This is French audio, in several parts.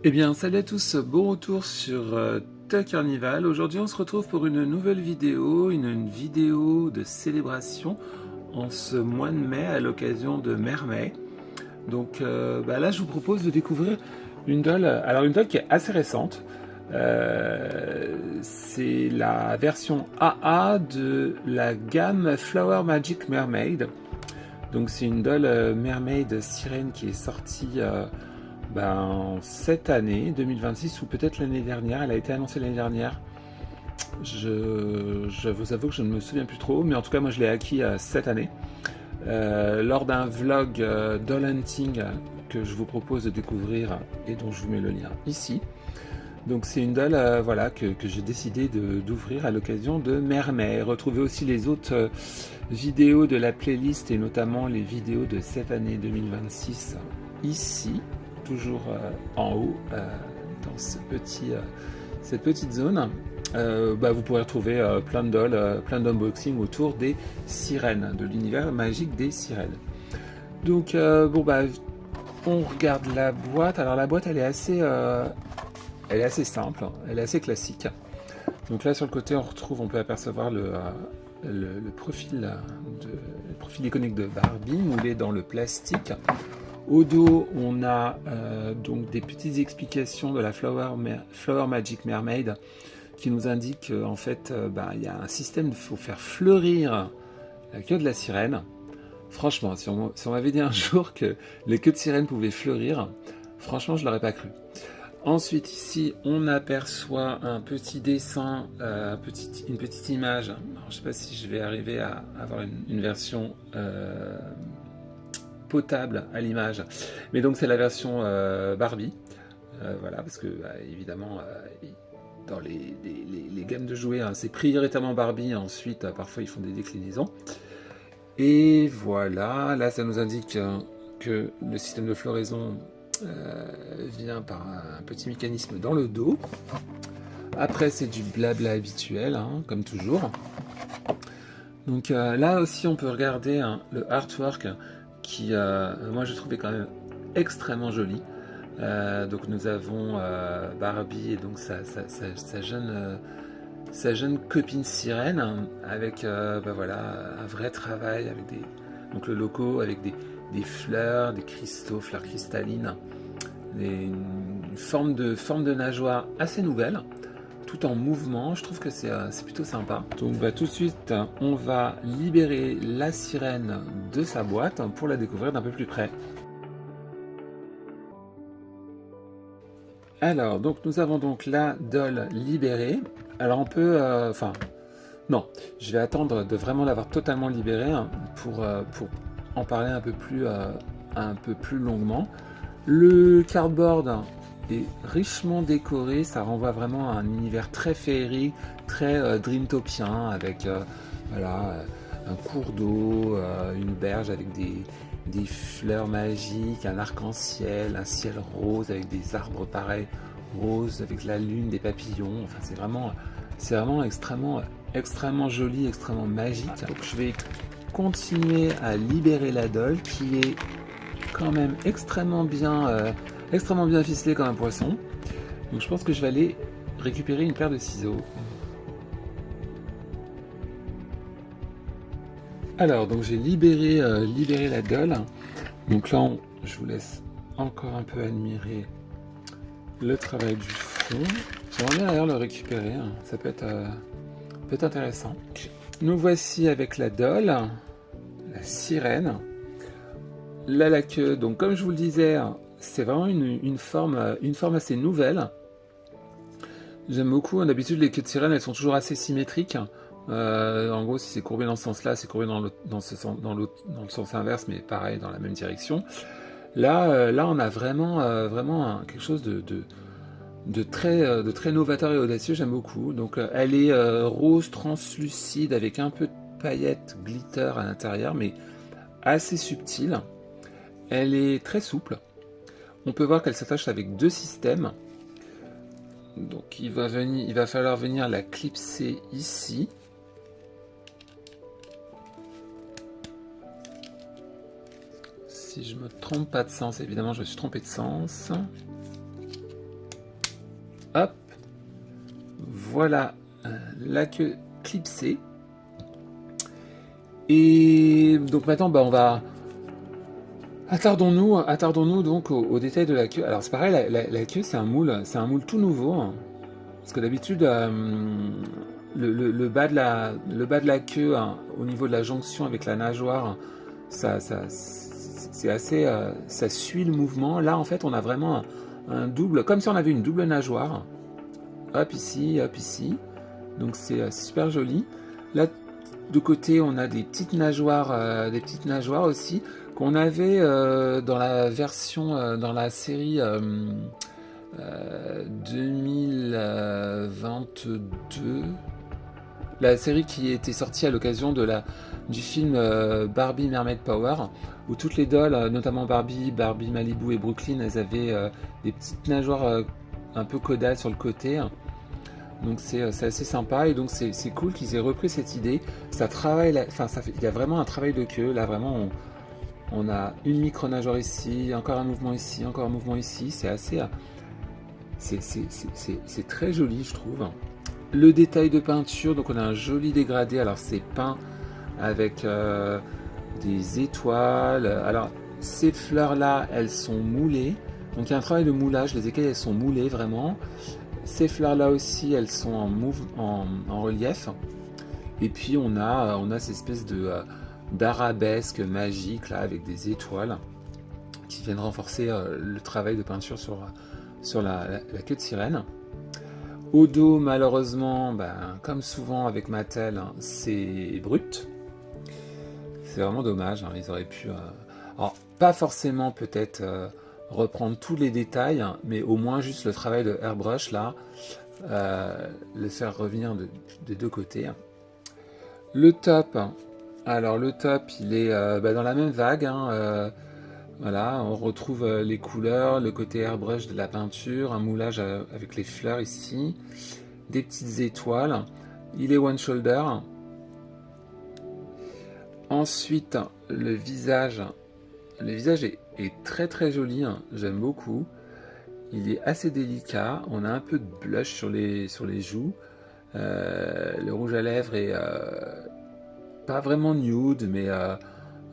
Eh bien, salut à tous, bon retour sur The Carnival. Aujourd'hui, on se retrouve pour une nouvelle vidéo, une vidéo de célébration en ce mois de mai à l'occasion de Mermet. Donc là, je vous propose de découvrir une doll, alors une doll qui est assez récente. C'est la version AA de la gamme Flower Magic Mermaid. Donc c'est une doll Mermaid sirène qui est sortie cette année, 2026, ou peut-être l'année dernière. Elle a été annoncée l'année dernière. Je vous avoue que je ne me souviens plus trop, mais en tout cas moi je l'ai acquis cette année. Lors d'un vlog doll hunting que je vous propose de découvrir et dont je vous mets le lien ici. Donc c'est une doll que j'ai décidé d'ouvrir à l'occasion de Mermet. Retrouvez aussi les autres vidéos de la playlist et notamment les vidéos de cette année 2026 ici, toujours en haut dans cette petite zone. Vous pourrez retrouver plein de dolls, plein d'unboxings autour des sirènes, de l'univers magique des sirènes. Donc on regarde la boîte. Alors la boîte elle est assez simple, elle est assez classique. Donc là sur le côté on peut apercevoir le profil iconique de Barbie moulé dans le plastique. Au dos on a donc des petites explications de la Flower Magic Mermaid qui nous indique qu'en fait il y a un système, il faut faire fleurir la queue de la sirène. Franchement, si on m'avait dit un jour que les queues de sirène pouvaient fleurir, franchement je l'aurais pas cru. Ensuite ici on aperçoit un petit dessin, une petite image. Alors, je ne sais pas si je vais arriver à avoir une version potable à l'image, mais donc c'est la version Barbie. Voilà, parce que évidemment dans les gammes de jouets c'est prioritairement Barbie, ensuite parfois ils font des déclinaisons. Et voilà, là ça nous indique que le système de floraison vient par un petit mécanisme dans le dos. Après c'est du blabla habituel, comme toujours. Donc là aussi on peut regarder le artwork qui moi je trouvais quand même extrêmement joli. Donc nous avons Barbie et donc sa jeune copine sirène avec un vrai travail avec donc le logo avec des fleurs, des cristaux, fleurs cristallines, une forme de nageoire assez nouvelle, tout en mouvement. Je trouve que c'est plutôt sympa. Donc tout de suite, on va libérer la sirène de sa boîte pour la découvrir d'un peu plus près. Alors, donc nous avons donc la doll libérée. Alors on peut, non, je vais attendre de vraiment l'avoir totalement libérée pour en parler un peu plus longuement. Le cardboard est richement décoré, ça renvoie vraiment à un univers très féerique, très dreamtopien, avec un cours d'eau, une berge avec des fleurs magiques, un arc-en-ciel, un ciel rose avec des arbres pareils, roses, avec la lune, des papillons. Enfin, c'est vraiment extrêmement joli, extrêmement magique. Donc je vais continuer à libérer la doll qui est quand même extrêmement bien ficelée comme un poisson. Donc je pense que je vais aller récupérer une paire de ciseaux. Alors, donc j'ai libéré la doll. Donc là, je vous laisse encore un peu admirer le travail du fond. J'aimerais bien d'ailleurs le récupérer, ça peut être intéressant. Nous voici avec la doll, la sirène. Là, la queue, donc comme je vous le disais, c'est vraiment une forme assez nouvelle. J'aime beaucoup, d'habitude les queues de sirène elles sont toujours assez symétriques. En gros, si c'est courbé dans ce sens-là, c'est courbé dans le sens inverse, mais pareil, dans la même direction. Là, on a vraiment quelque chose de très novateur et audacieux, j'aime beaucoup. Donc, elle est rose translucide avec un peu de paillettes glitter à l'intérieur, mais assez subtile. Elle est très souple. On peut voir qu'elle s'attache avec deux systèmes. Donc, il va falloir venir la clipser ici. Si je me trompe pas de sens, évidemment je me suis trompé de sens. voilà la queue clipsée. Et donc maintenant, on va... Attardons-nous donc au détail de la queue. Alors c'est pareil, la queue c'est un moule tout nouveau. Hein. Parce que d'habitude, le bas de la queue, hein, au niveau de la jonction avec la nageoire, c'est assez, ça suit le mouvement. Là, en fait, on a vraiment un double, comme si on avait une double nageoire. Hop ici, hop ici. Donc c'est super joli. Là, de côté, on a des petites nageoires aussi qu'on avait dans la version, dans la série 2022. La série qui était sortie à l'occasion du film Barbie Mermaid Power, où toutes les dolls, notamment Barbie Malibu et Brooklyn, elles avaient des petites nageoires un peu caudales sur le côté. Donc c'est assez sympa et donc c'est cool qu'ils aient repris cette idée. Ça travaille, il y a vraiment un travail de queue. Là vraiment, on a une micro nageoire ici, encore un mouvement ici, encore un mouvement ici. C'est assez, c'est très joli, je trouve. Le détail de peinture, donc on a un joli dégradé. Alors c'est peint avec des étoiles. Alors ces fleurs là, elles sont moulées. Donc il y a un travail de moulage. Les écailles elles sont moulées vraiment. Ces fleurs là aussi, elles sont en relief. Et puis on a cette espèce d'arabesque magique là avec des étoiles qui viennent renforcer le travail de peinture sur la queue de sirène. Au dos, malheureusement, comme souvent avec Mattel, hein, c'est brut. C'est vraiment dommage. Hein, ils auraient pu, alors pas forcément peut-être reprendre tous les détails, hein, mais au moins juste le travail de airbrush là, le faire revenir des deux côtés. Le top, alors le top, il est dans la même vague. Hein, voilà, on retrouve les couleurs, le côté airbrush de la peinture, un moulage avec les fleurs ici, des petites étoiles. Il est one shoulder. Ensuite, le visage est très très joli, hein, j'aime beaucoup. Il est assez délicat, on a un peu de blush sur les joues. Le rouge à lèvres est pas vraiment nude, mais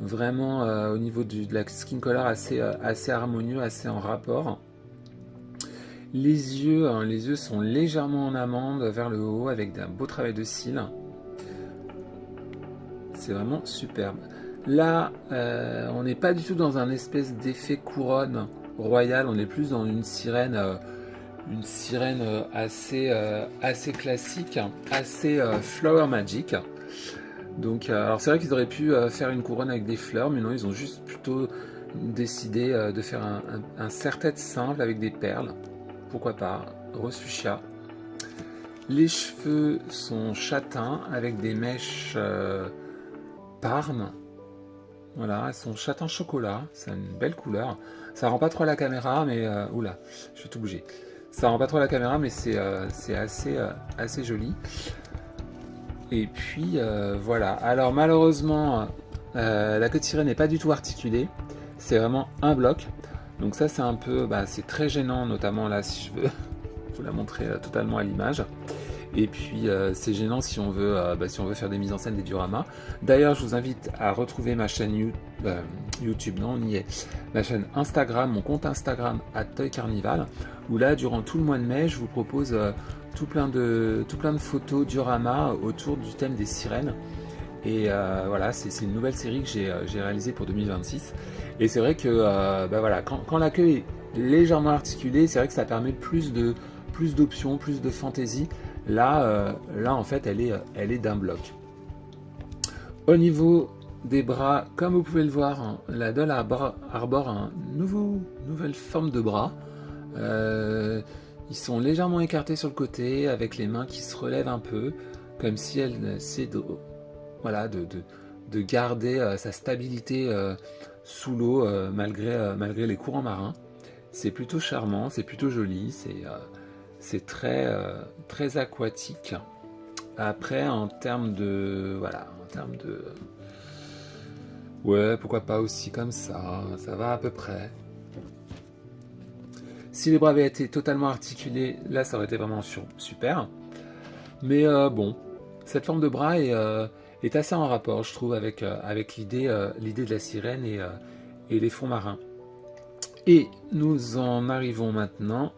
vraiment au niveau de la skin color assez harmonieux, assez en rapport. Les yeux sont légèrement en amande vers le haut avec un beau travail de cils. C'est vraiment superbe. Là, on n'est pas du tout dans un espèce d'effet couronne royale, on est plus dans une sirène assez classique, assez flower magic. Donc, alors c'est vrai qu'ils auraient pu faire une couronne avec des fleurs, mais non, ils ont juste plutôt décidé de faire un serre-tête simple avec des perles. Pourquoi pas, rose fuchsia. Les cheveux sont châtains avec des mèches parme. Voilà, elles sont châtain chocolat, c'est une belle couleur. Ça rend pas trop à la caméra, mais oula, je vais tout bouger. Ça rend pas trop à la caméra, mais c'est assez joli. Et puis voilà. Alors malheureusement, la queue de sirène n'est pas du tout articulée. C'est vraiment un bloc. Donc ça c'est un peu, c'est très gênant, notamment là si je veux vous la montrer totalement à l'image. Et puis c'est gênant si on veut faire des mises en scène, des dioramas. D'ailleurs, je vous invite à retrouver ma chaîne YouTube, non, on y est. Ma chaîne Instagram, mon compte Instagram @toycarnival, où là, durant tout le mois de mai, je vous propose tout plein de photos dioramas autour du thème des sirènes. Et voilà, c'est une nouvelle série que j'ai réalisée pour 2026. Et c'est vrai que voilà, quand la queue est légèrement articulée, c'est vrai que ça permet plus d'options, plus de fantaisie. Là, en fait, elle est d'un bloc. Au niveau des bras, comme vous pouvez le voir, hein, la doll arbore une nouvelle forme de bras. Ils sont légèrement écartés sur le côté, avec les mains qui se relèvent un peu, comme si elle essaie de garder sa stabilité sous l'eau malgré les courants marins. C'est plutôt charmant, c'est plutôt joli, c'est très aquatique. Après, en termes de... Ouais, pourquoi pas aussi comme ça va à peu près. Si les bras avaient été totalement articulés, là ça aurait été vraiment super. Mais bon, cette forme de bras est assez en rapport, je trouve, avec l'idée de la sirène et les fonds marins. Et nous en arrivons maintenant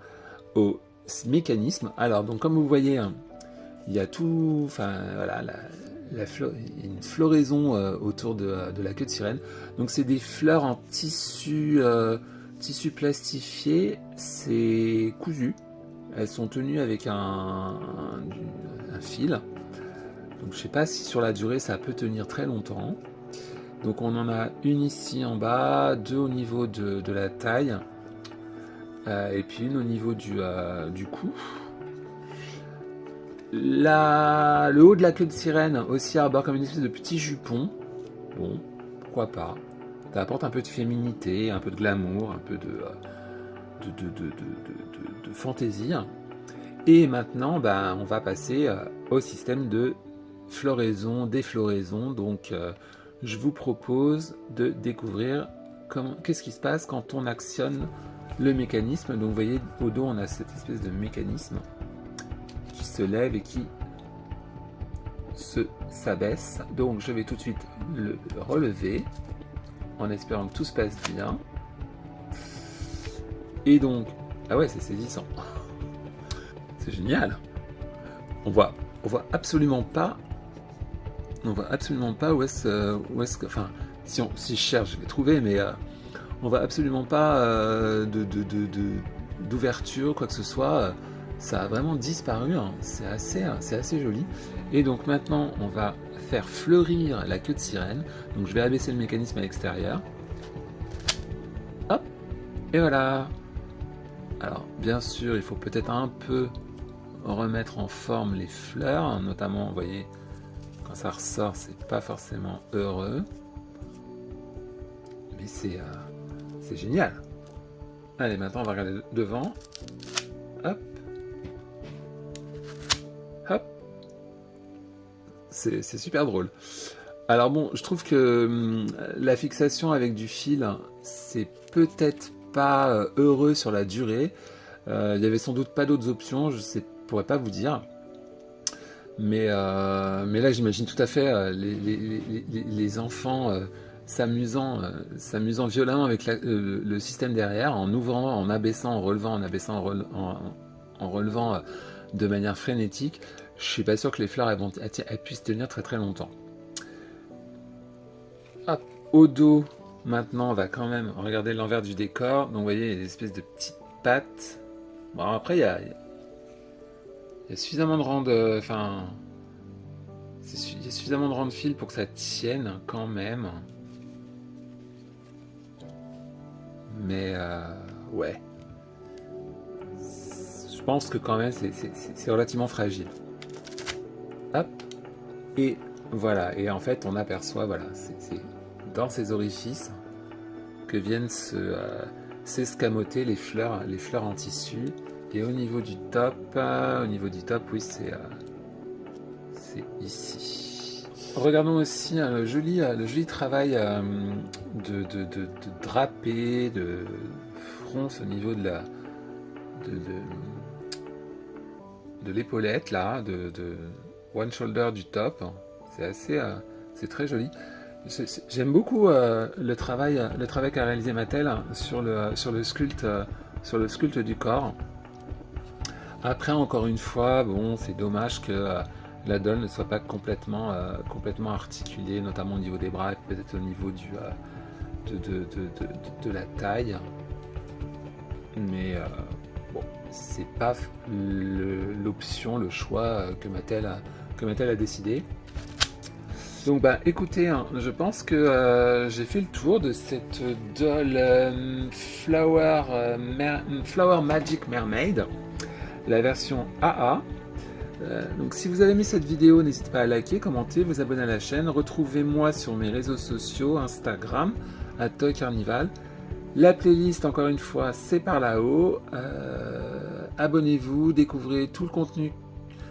au mécanisme. Alors, donc, comme vous voyez, hein, il y a tout, enfin, voilà, il y a une floraison autour de la queue de sirène. Donc, c'est des fleurs en tissu plastifié, c'est cousu. Elles sont tenues avec un fil. Donc, je ne sais pas si sur la durée, ça peut tenir très longtemps. Donc on en a une ici en bas, deux au niveau de la taille, et puis une au niveau du cou. Le haut de la queue de sirène aussi arbore comme une espèce de petit jupon. Bon, pourquoi pas. Ça apporte un peu de féminité, un peu de glamour, un peu de fantaisie. Et maintenant, on va passer au système de floraison, défloraison. Donc je vous propose de découvrir qu'est-ce qui se passe quand on actionne le mécanisme. Donc vous voyez, au dos, on a cette espèce de mécanisme qui se lève et qui s'abaisse. Donc je vais tout de suite le relever en espérant que tout se passe bien. Et donc, ah ouais, c'est saisissant. C'est génial. On voit absolument pas. On voit absolument pas où est-ce que, enfin, si je cherche, je vais trouver, mais on voit absolument pas d'ouverture, quoi que ce soit. Ça a vraiment disparu. Hein. C'est assez joli. Et donc maintenant, on va faire fleurir la queue de sirène. Donc je vais abaisser le mécanisme à l'extérieur. Hop, et voilà. Alors, bien sûr, il faut peut-être un peu remettre en forme les fleurs, notamment, vous voyez. Quand ça ressort, c'est pas forcément heureux. Mais c'est génial. Allez, maintenant on va regarder devant. Hop. Hop. C'est super drôle. Alors bon, je trouve que la fixation avec du fil, c'est peut-être pas heureux sur la durée. Il y avait sans doute pas d'autres options, je pourrais pas vous dire. Mais là, j'imagine tout à fait les enfants s'amusant violemment avec le système derrière, en ouvrant, en abaissant, en relevant, en abaissant, en relevant de manière frénétique. Je suis pas sûr que les fleurs elles puissent tenir très très longtemps. Hop, au dos, maintenant, on va quand même regarder l'envers du décor. Donc, vous voyez, il y a des espèces de petites pattes. Bon, après, il y a suffisamment de rangs de... Enfin... Il y a suffisamment de rangs de fil pour que ça tienne quand même. Mais ouais. Je pense que quand même c'est relativement fragile. Hop. Et voilà. Et en fait on aperçoit, voilà, c'est dans ces orifices que viennent s'escamoter les fleurs en tissu. Et au niveau du top, oui, c'est ici. Regardons aussi le joli travail de drapé, de fronce au niveau de l'épaulette là, de one shoulder du top. C'est très joli. J'aime beaucoup le travail qu'a réalisé Mattel sur le sculpte du corps. Après, encore une fois, bon, c'est dommage que la donne ne soit pas complètement articulée, notamment au niveau des bras et peut-être au niveau de la taille. Mais bon, c'est pas l'option, le choix que Mattel a décidé. Donc écoutez, hein, je pense que j'ai fait le tour de cette doll Flower Magic Mermaid, la version AA. Donc si vous avez aimé cette vidéo, n'hésitez pas à liker, commenter, vous abonner à la chaîne. Retrouvez-moi sur mes réseaux sociaux, Instagram, @toycarnival. La playlist, encore une fois, c'est par là-haut. Abonnez-vous, découvrez tout le contenu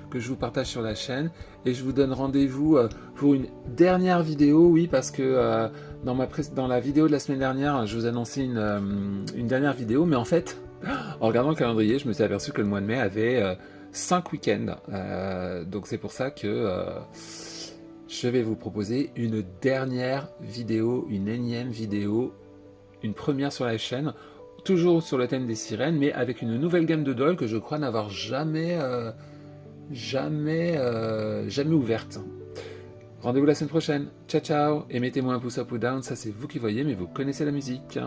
que je vous partage sur la chaîne. Et je vous donne rendez-vous pour une dernière vidéo, oui, parce que dans la vidéo de la semaine dernière, je vous annonçais une dernière vidéo. Mais en fait, en regardant le calendrier, je me suis aperçu que le mois de mai avait 5 week-ends. Donc c'est pour ça que je vais vous proposer une dernière vidéo, une énième vidéo, une première sur la chaîne, toujours sur le thème des sirènes, mais avec une nouvelle gamme de dolls que je crois n'avoir jamais ouverte. Rendez-vous la semaine prochaine. Ciao ciao, et mettez-moi un pouce up ou down, ça c'est vous qui voyez, mais vous connaissez la musique.